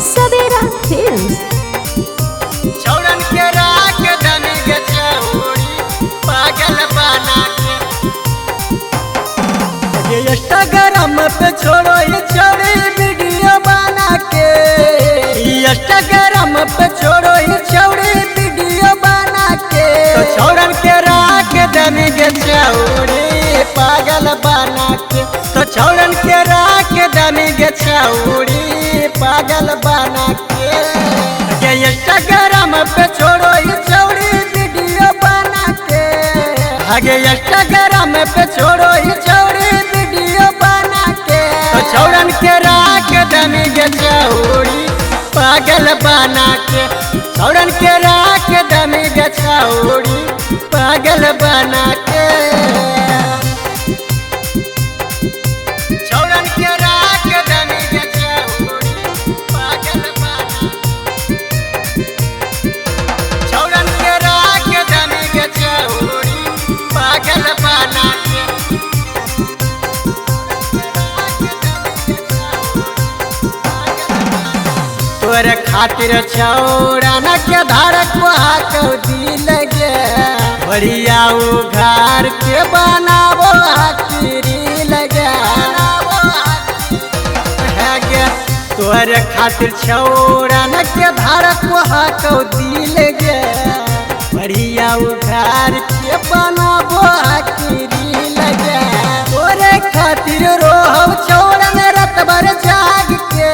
सवेरा फिल्म्स। छौड़न के राख दमी के चौड़ी पागल बना के ये इंस्टाग्राम पे छोड़ो ये छौड़ी वीडियो बना के। इंस्टाग्राम पे छोड़ो ये छौड़ी वीडियो बना के। तो छौड़न के राख दमी के चौड़ी पागल बना के। तो छौड़न के राख दमी के चौड़ी पागल बना के। इंस्टाग्राम पे छोड़ो ये छौड़ी वीडियो बना के। आगे इंस्टाग्राम पे छोड़ो ये छौड़ी वीडियो बना के। तो छौड़न के राख दमी के चौड़ी पागल बना के। छौड़न के राख दमी के चौड़ी पागल बना के। छौड़न के राख दमी के चौड़ी पागल बना छौड़न के राख दमी के चौड़ी पागल बना के। तोरे खातिर छौड़न के धारक कौदी लगे बढ़िया घर के बनाबो आखिरी लगे। तोरे खातिर छौड़न के धारक कौदी लगे बढ़िया घर के बनाबो आखिरी लगे। तोरे खातिर रोहब छौड़न रात भर जाग के।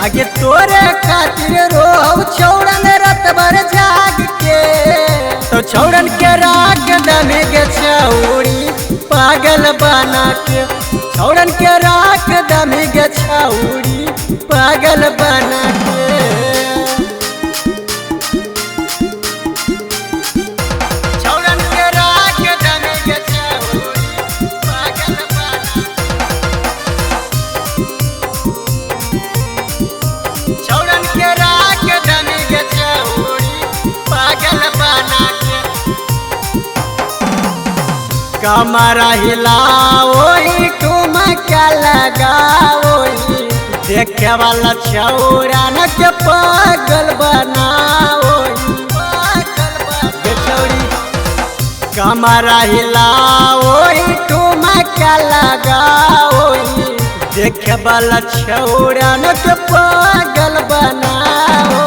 आगे तोरे खातिर रोहब छौड़न रात भर जाग के। तो छौड़न के राख दमी के छौड़ी पागल बना के। छौड़न के राख दमी के छौड़ी पागल बना के। छौड़न के राख दमी के छौड़ी पागल बना छौड़न के राख दमी के छौड़ी पागल बना के। कमरा हिलाओ ठुमका लगाओ देखे वाला छौड़न के पागल बनाओ। कमरा हिलाओ ठुमका लगाओ देखे वाला छौड़न के पागल बनाओ।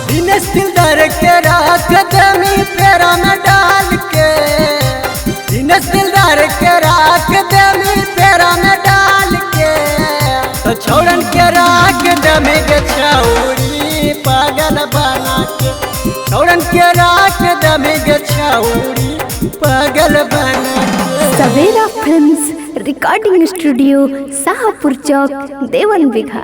दिनेश दिलदार के राख दमी पेरा में डाल के। दिनेश दिलदार के राख दमी पेरा में डाल के। तो छौड़न के राख दमी के छौड़ी पागल बना के। छौड़न के राख दमी के छौड़ी पागल बना के। सवेरा फिल्म्स रिकॉर्डिंग स्टूडियो शाहपुर चौक देवन बिघा।